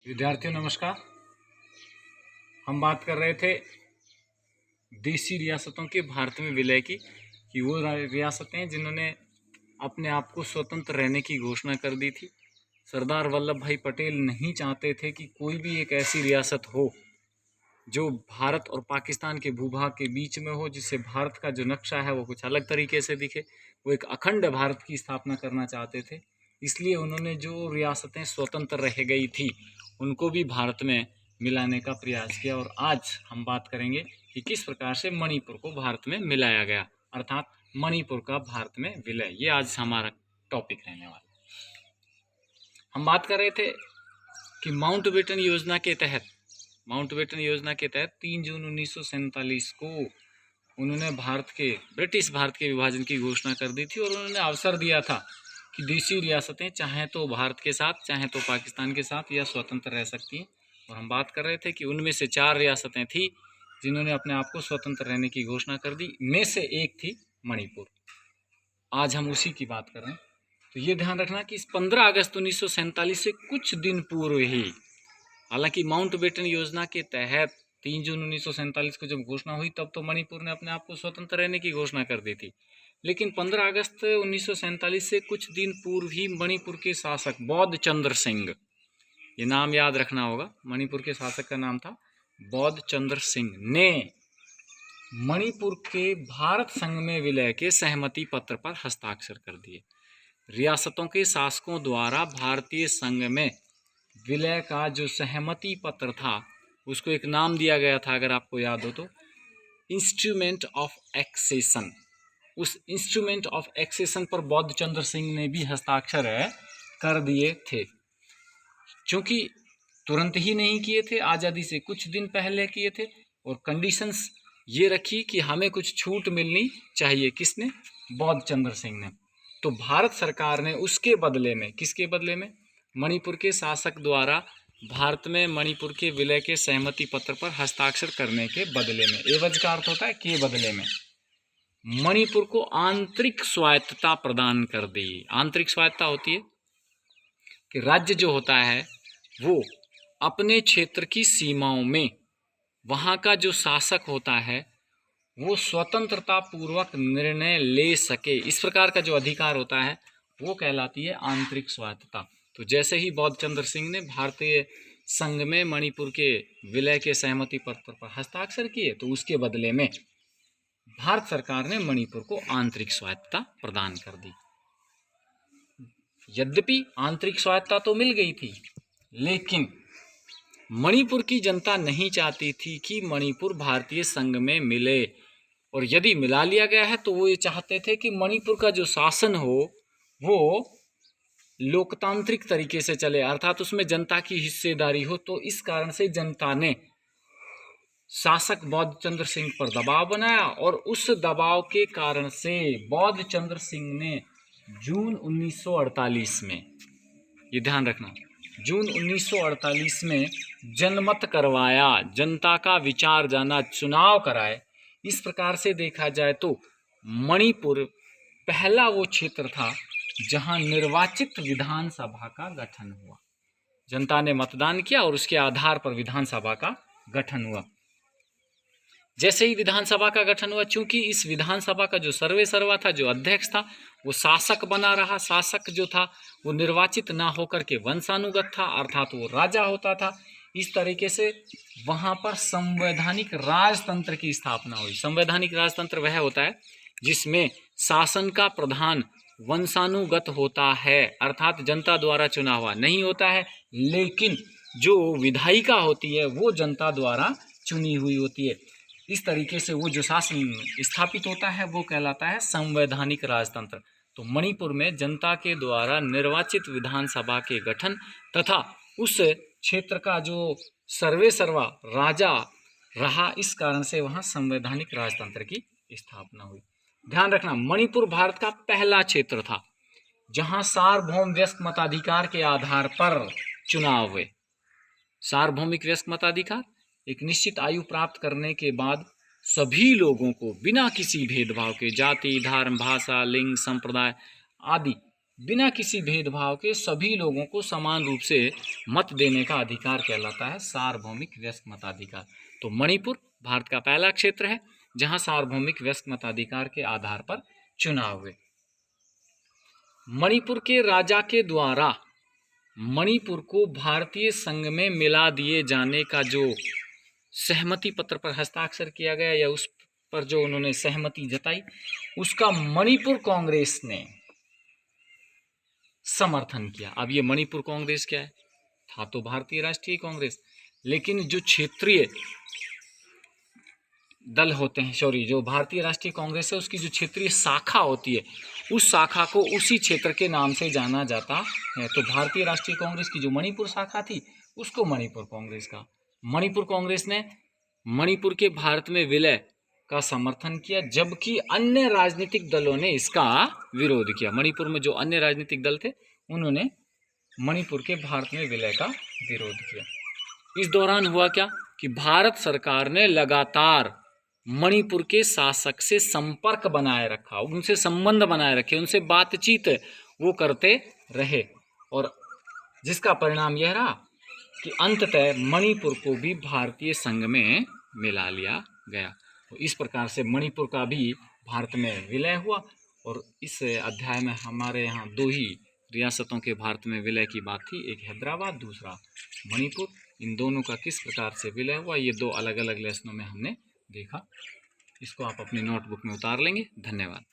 विद्यार्थियों नमस्कार। हम बात कर रहे थे देशी रियासतों के भारत में विलय की, कि वो रियासतें जिन्होंने अपने आप को स्वतंत्र रहने की घोषणा कर दी थी। सरदार वल्लभ भाई पटेल नहीं चाहते थे कि कोई भी एक ऐसी रियासत हो जो भारत और पाकिस्तान के भूभाग के बीच में हो, जिससे भारत का जो नक्शा है वो कुछ अलग तरीके से दिखे। वो एक अखंड भारत की स्थापना करना चाहते थे। इसलिए उन्होंने जो रियासतें स्वतंत्र रह गई थी उनको भी भारत में मिलाने का प्रयास किया। और आज हम बात करेंगे कि किस प्रकार से मणिपुर को भारत में मिलाया गया, अर्थात मणिपुर का भारत में विलय। ये आज हमारा टॉपिक रहने वाला। हम बात कर रहे थे कि माउंटबेटन योजना के तहत 3 जून 1947 को उन्होंने ब्रिटिश भारत के विभाजन की घोषणा कर दी थी। और उन्होंने अवसर दिया था कि देशी रियासतें चाहे तो भारत के साथ चाहे तो पाकिस्तान के साथ या स्वतंत्र रह सकती हैं। और हम बात कर रहे थे कि उनमें से 4 रियासतें थी जिन्होंने अपने आप को स्वतंत्र रहने की घोषणा कर दी, में से एक थी मणिपुर। आज हम उसी की बात कर रहे हैं। तो ये ध्यान रखना कि इस 15 अगस्त 1947 से कुछ दिन पूर्व ही, हालांकि माउंटबेटन योजना के तहत 3 जून 1947 को जब घोषणा हुई तब तो मणिपुर ने अपने आप को स्वतंत्र रहने की घोषणा कर दी थी, लेकिन 15 अगस्त 1947 से कुछ दिन पूर्व ही मणिपुर के शासक बौद्ध चंद्र सिंह, ये नाम याद रखना होगा, मणिपुर के शासक का नाम था बौद्ध चंद्र सिंह, ने मणिपुर के भारत संघ में विलय के सहमति पत्र पर हस्ताक्षर कर दिए। रियासतों के शासकों द्वारा भारतीय संघ में विलय का जो सहमति पत्र था उसको एक नाम दिया गया था, अगर आपको याद हो तो, इंस्ट्रूमेंट ऑफ एक्सेशन। उस इंस्ट्रूमेंट ऑफ एक्सेशन पर बौद्ध चंद्र सिंह ने भी हस्ताक्षर कर दिए थे। क्योंकि तुरंत ही नहीं किए थे, आज़ादी से कुछ दिन पहले किए थे, और कंडीशंस ये रखी कि हमें कुछ छूट मिलनी चाहिए। किसने? बौद्ध चंद्र सिंह ने। तो भारत सरकार ने उसके बदले में, किसके बदले में? मणिपुर के शासक द्वारा भारत में मणिपुर के विलय के सहमति पत्र पर हस्ताक्षर करने के बदले में, एवज का अर्थ होता है के बदले में, मणिपुर को आंतरिक स्वायत्तता प्रदान कर दी। आंतरिक स्वायत्तता होती है कि राज्य जो होता है वो अपने क्षेत्र की सीमाओं में वहाँ का जो शासक होता है वो स्वतंत्रता पूर्वक निर्णय ले सके, इस प्रकार का जो अधिकार होता है वो कहलाती है आंतरिक स्वायत्तता। तो जैसे ही बौद्ध चंद्र सिंह ने भारतीय संघ में मणिपुर के विलय के सहमति पत्र पर हस्ताक्षर किए, तो उसके बदले में भारत सरकार ने मणिपुर को आंतरिक स्वायत्तता प्रदान कर दी। यद्यपि आंतरिक स्वायत्तता तो मिल गई थी, लेकिन मणिपुर की जनता नहीं चाहती थी कि मणिपुर भारतीय संघ में मिले। और यदि मिला लिया गया है तो वो ये चाहते थे कि मणिपुर का जो शासन हो वो लोकतांत्रिक तरीके से चले, अर्थात उसमें जनता की हिस्सेदारी हो। तो इस कारण से जनता ने शासक बौद्ध चंद्र सिंह पर दबाव बनाया, और उस दबाव के कारण से बौद्ध चंद्र सिंह ने जून 1948 में, ये ध्यान रखना, जून 1948 में जनमत करवाया, जनता का विचार जाना, चुनाव कराए। इस प्रकार से देखा जाए तो मणिपुर पहला वो क्षेत्र था जहां निर्वाचित विधानसभा का गठन हुआ। जनता ने मतदान किया और उसके आधार पर विधानसभा का गठन हुआ। जैसे ही विधानसभा का गठन हुआ, चूंकि इस विधानसभा का जो सर्वे सर्वा था, जो अध्यक्ष था, वो शासक बना रहा। शासक जो था वो निर्वाचित ना होकर के वंशानुगत था, अर्थात वो राजा होता था। इस तरीके से वहाँ पर संवैधानिक राजतंत्र की स्थापना हुई। संवैधानिक राजतंत्र वह होता है जिसमें शासन का प्रधान वंशानुगत होता है, अर्थात जनता द्वारा चुना हुआ नहीं होता है, लेकिन जो विधायिका होती है वो जनता द्वारा चुनी हुई होती है। इस तरीके से वो जो शासन स्थापित होता है वो कहलाता है संवैधानिक राजतंत्र। तो मणिपुर में जनता के द्वारा निर्वाचित विधानसभा के गठन तथा उस क्षेत्र का जो सर्वे सर्वा राजा रहा, इस कारण से वहाँ संवैधानिक राजतंत्र की स्थापना हुई। ध्यान रखना, मणिपुर भारत का पहला क्षेत्र था जहाँ सार्वभौम वयस्क मताधिकार के आधार पर चुनाव हुए। सार्वभौमिक वयस्क मताधिकार, एक निश्चित आयु प्राप्त करने के बाद सभी लोगों को बिना किसी भेदभाव के, जाति, धर्म, भाषा, लिंग, संप्रदाय आदि बिना किसी भेदभाव के सभी लोगों को समान रूप से मत देने का अधिकार कहलाता है सार्वभौमिक वयस्क मताधिकार। तो मणिपुर भारत का पहला क्षेत्र है जहां सार्वभौमिक वयस्क मताधिकार के आधार पर चुनाव हुए। मणिपुर के राजा के द्वारा मणिपुर को भारतीय संघ में मिला दिए जाने का जो सहमति पत्र पर हस्ताक्षर किया गया या उस पर जो उन्होंने सहमति जताई, उसका मणिपुर कांग्रेस ने समर्थन किया। अब ये मणिपुर कांग्रेस क्या है? था तो भारतीय राष्ट्रीय कांग्रेस, लेकिन जो क्षेत्रीय दल होते हैं, जो भारतीय राष्ट्रीय कांग्रेस है उसकी जो क्षेत्रीय शाखा होती है, उस शाखा को उसी क्षेत्र के नाम से जाना जाता है। तो भारतीय राष्ट्रीय कांग्रेस की जो मणिपुर शाखा थी उसको मणिपुर कांग्रेस का। मणिपुर कांग्रेस ने मणिपुर के भारत में विलय का समर्थन किया, जबकि अन्य राजनीतिक दलों ने इसका विरोध किया। मणिपुर में जो अन्य राजनीतिक दल थे उन्होंने मणिपुर के भारत में विलय का विरोध किया। इस दौरान हुआ क्या कि भारत सरकार ने लगातार मणिपुर के शासक से संपर्क बनाए रखा, उनसे संबंध बनाए रखे, उनसे बातचीत वो करते रहे, और जिसका परिणाम यह रहा कि अंततः मणिपुर को भी भारतीय संघ में मिला लिया गया। तो इस प्रकार से मणिपुर का भी भारत में विलय हुआ। और इस अध्याय में हमारे यहाँ दो ही रियासतों के भारत में विलय की बात थी, एक हैदराबाद, दूसरा मणिपुर। इन दोनों का किस प्रकार से विलय हुआ ये दो अलग अलग लेसनों में हमने देखा। इसको आप अपनी नोटबुक में उतार लेंगे। धन्यवाद।